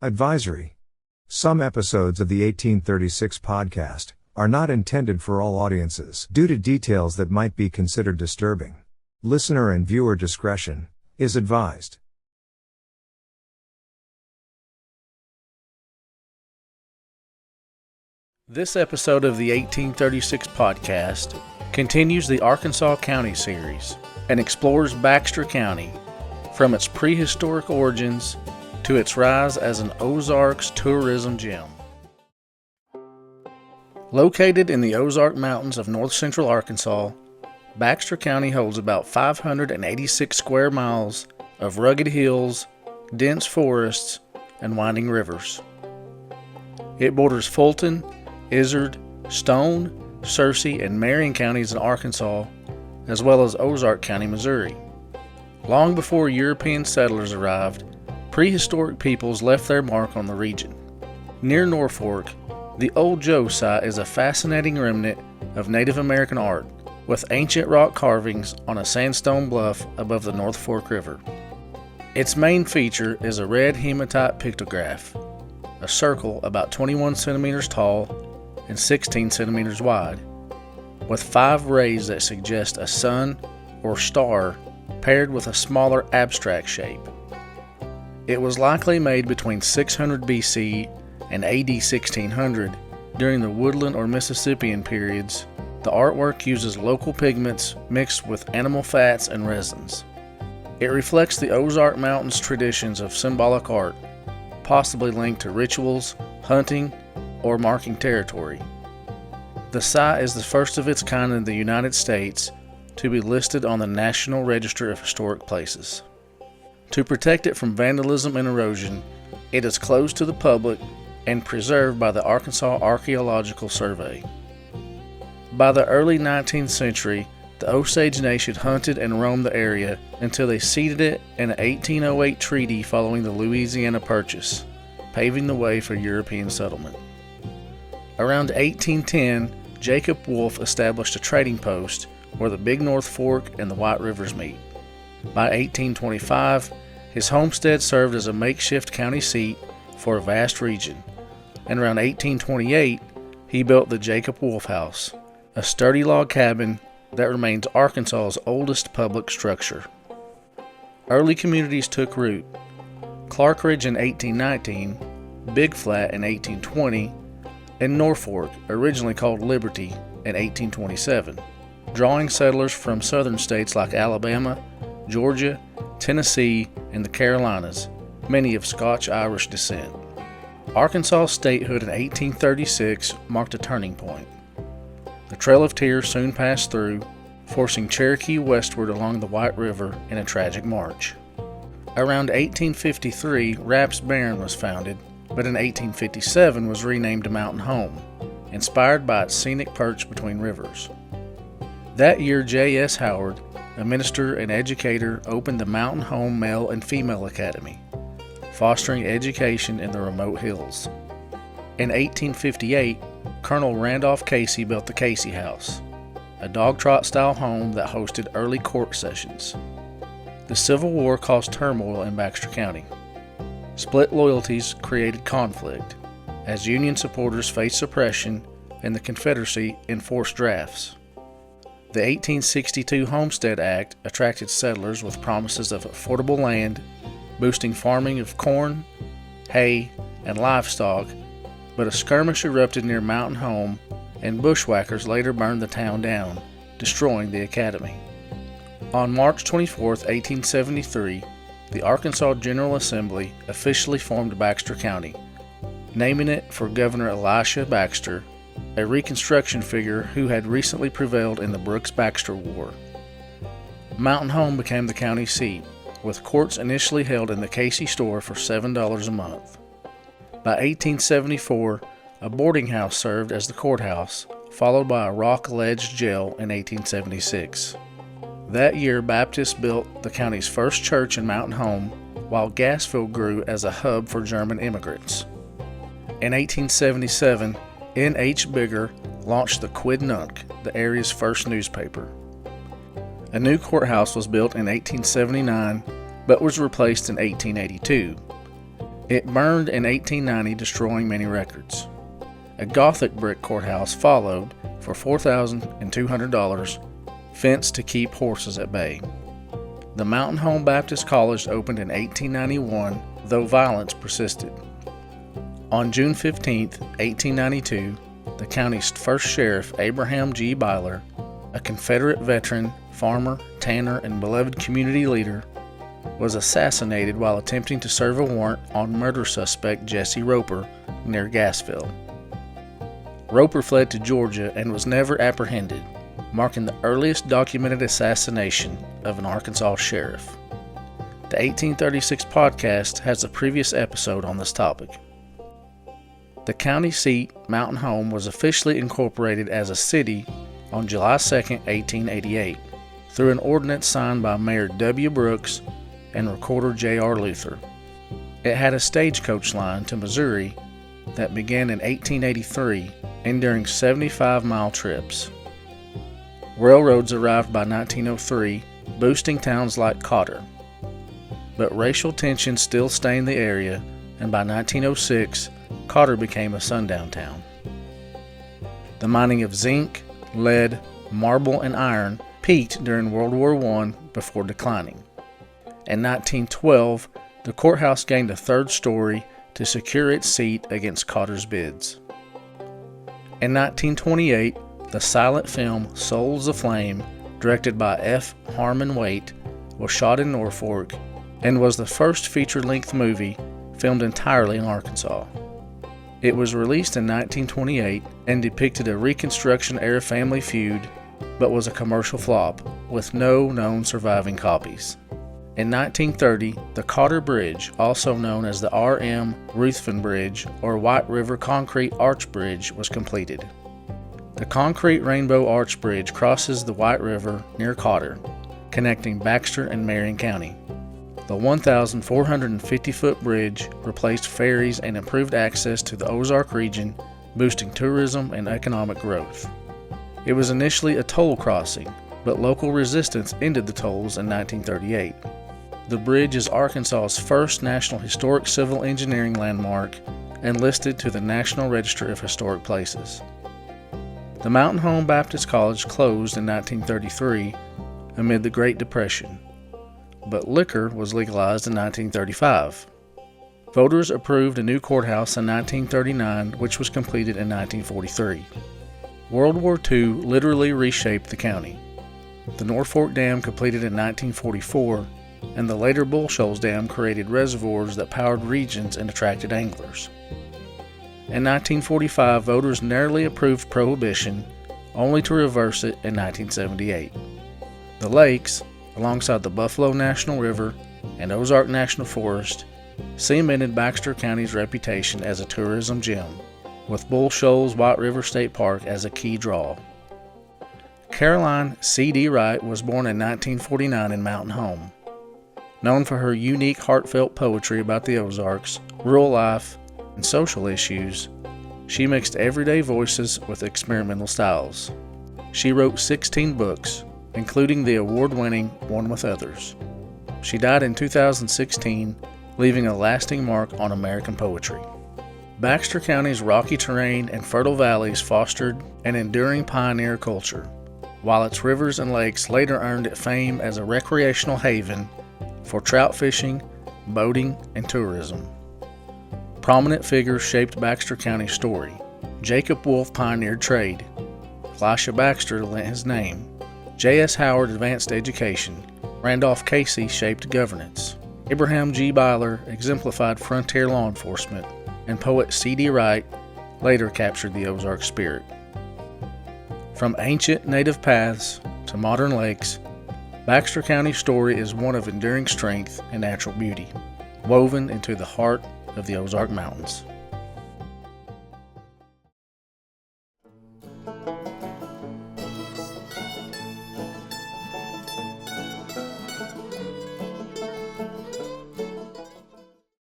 Advisory. Some episodes of the 1836 podcast are not intended for all audiences due to details that might be considered disturbing. Listener and viewer discretion is advised. This episode of the 1836 podcast continues the Arkansas County series and explores Baxter County from its prehistoric origins to its rise as an Ozarks tourism gem. Located in the Ozark Mountains of north-central Arkansas, Baxter County holds about 586 square miles of rugged hills, dense forests, and winding rivers. It borders Fulton, Izard, Stone, Searcy, and Marion counties in Arkansas, as well as Ozark County, Missouri. Long before European settlers arrived, prehistoric peoples left their mark on the region. Near Norfork, the Old Joe site is a fascinating remnant of Native American art, with ancient rock carvings on a sandstone bluff above the North Fork River. Its main feature is a red hematite pictograph, a circle about 21 centimeters tall and 16 centimeters wide, with 5 rays that suggest a sun or star paired with a smaller abstract shape. It was likely made between 600 BC and AD 1600 during the Woodland or Mississippian periods. The artwork uses local pigments mixed with animal fats and resins. It reflects the Ozark Mountains traditions of symbolic art, possibly linked to rituals, hunting, or marking territory. The site is the first of its kind in the United States to be listed on the National Register of Historic Places. To protect it from vandalism and erosion, it is closed to the public and preserved by the Arkansas Archaeological Survey. By the early 19th century, the Osage Nation hunted and roamed the area until they ceded it in an 1808 treaty following the Louisiana Purchase, paving the way for European settlement. Around 1810, Jacob Wolfe established a trading post where the Big North Fork and the White Rivers meet. By 1825, his homestead served as a makeshift county seat for a vast region, and around 1828, he built the Jacob Wolfe House, a sturdy log cabin that remains Arkansas's oldest public structure. Early communities took root: Clark Ridge in 1819, Big Flat in 1820, and Norfork, originally called Liberty, in 1827, drawing settlers from southern states like Alabama, Georgia, Tennessee, and the Carolinas, many of Scotch-Irish descent. Arkansas' statehood in 1836 marked a turning point. The Trail of Tears soon passed through, forcing Cherokee westward along the White River in a tragic march. Around 1853, Rapp's Barren was founded, but in 1857 was renamed Mountain Home, inspired by its scenic perch between rivers. That year, J.S. Howard, a minister and educator, opened the Mountain Home Male and Female Academy, fostering education in the remote hills. In 1858, Colonel Randolph Casey built the Casey House, a dog trot-style home that hosted early court sessions. The Civil War caused turmoil in Baxter County. Split loyalties created conflict, as Union supporters faced suppression and the Confederacy enforced drafts. The 1862 Homestead Act attracted settlers with promises of affordable land, boosting farming of corn, hay, and livestock, but a skirmish erupted near Mountain Home, and bushwhackers later burned the town down, destroying the academy. On March 24, 1873, the Arkansas General Assembly officially formed Baxter County, naming it for Governor Elisha Baxter, a Reconstruction figure who had recently prevailed in the Brooks-Baxter War. Mountain Home became the county seat, with courts initially held in the Casey store for $7 a month. By 1874, a boarding house served as the courthouse, followed by a rock-ledged jail in 1876. That year, Baptists built the county's first church in Mountain Home, while Gassville grew as a hub for German immigrants. In 1877, N.H. Bigger launched the Quidnunc, the area's first newspaper. A new courthouse was built in 1879, but was replaced in 1882. It burned in 1890, destroying many records. A Gothic brick courthouse followed for $4,200, fenced to keep horses at bay. The Mountain Home Baptist College opened in 1891, though violence persisted. On June 15, 1892, the county's first sheriff, Abraham G. Byler, a Confederate veteran, farmer, tanner, and beloved community leader, was assassinated while attempting to serve a warrant on murder suspect Jesse Roper near Gassville. Roper fled to Georgia and was never apprehended, marking the earliest documented assassination of an Arkansas sheriff. The 1836 podcast has a previous episode on this topic. The county seat, Mountain Home, was officially incorporated as a city on July 2, 1888, through an ordinance signed by Mayor W. Brooks and Recorder J.R. Luther. It had a stagecoach line to Missouri that began in 1883, enduring 75-mile trips. Railroads arrived by 1903, boosting towns like Cotter. But racial tensions still stained the area, and by 1906, Cotter became a sundown town. The mining of zinc, lead, marble, and iron peaked during World War I before declining. In 1912, the courthouse gained a third story to secure its seat against Cotter's bids. In 1928, the silent film Souls Aflame, directed by F. Harmon Waite, was shot in Norfork and was the first feature-length movie filmed entirely in Arkansas. It was released in 1928 and depicted a Reconstruction-era family feud, but was a commercial flop, with no known surviving copies. In 1930, the Cotter Bridge, also known as the R.M. Ruthven Bridge or White River Concrete Arch Bridge, was completed. The concrete Rainbow Arch Bridge crosses the White River near Cotter, connecting Baxter and Marion County. The 1,450-foot bridge replaced ferries and improved access to the Ozark region, boosting tourism and economic growth. It was initially a toll crossing, but local resistance ended the tolls in 1938. The bridge is Arkansas's first National Historic Civil Engineering landmark and listed to the National Register of Historic Places. The Mountain Home Baptist College closed in 1933 amid the Great Depression, but liquor was legalized in 1935. Voters approved a new courthouse in 1939, which was completed in 1943. World War II literally reshaped the county. The Norfork Dam completed in 1944, and the later Bull Shoals Dam created reservoirs that powered regions and attracted anglers. In 1945, voters narrowly approved prohibition, only to reverse it in 1978. The lakes, alongside the Buffalo National River and Ozark National Forest, cemented Baxter County's reputation as a tourism gem, with Bull Shoals White River State Park as a key draw. Caroline C.D. Wright was born in 1949 in Mountain Home. Known for her unique, heartfelt poetry about the Ozarks, rural life, and social issues, she mixed everyday voices with experimental styles. She wrote 16 books, including the award-winning One with Others. She died in 2016, leaving a lasting mark on American poetry. Baxter County's rocky terrain and fertile valleys fostered an enduring pioneer culture, while its rivers and lakes later earned it fame as a recreational haven for trout fishing, boating, and tourism. Prominent figures shaped Baxter County's story. Jacob Wolf pioneered trade. Elisha Baxter lent his name. J.S. Howard advanced education. Randolph Casey shaped governance. Abraham G. Byler exemplified frontier law enforcement, and poet C.D. Wright later captured the Ozark spirit. From ancient native paths to modern lakes, Baxter County's story is one of enduring strength and natural beauty, woven into the heart of the Ozark Mountains.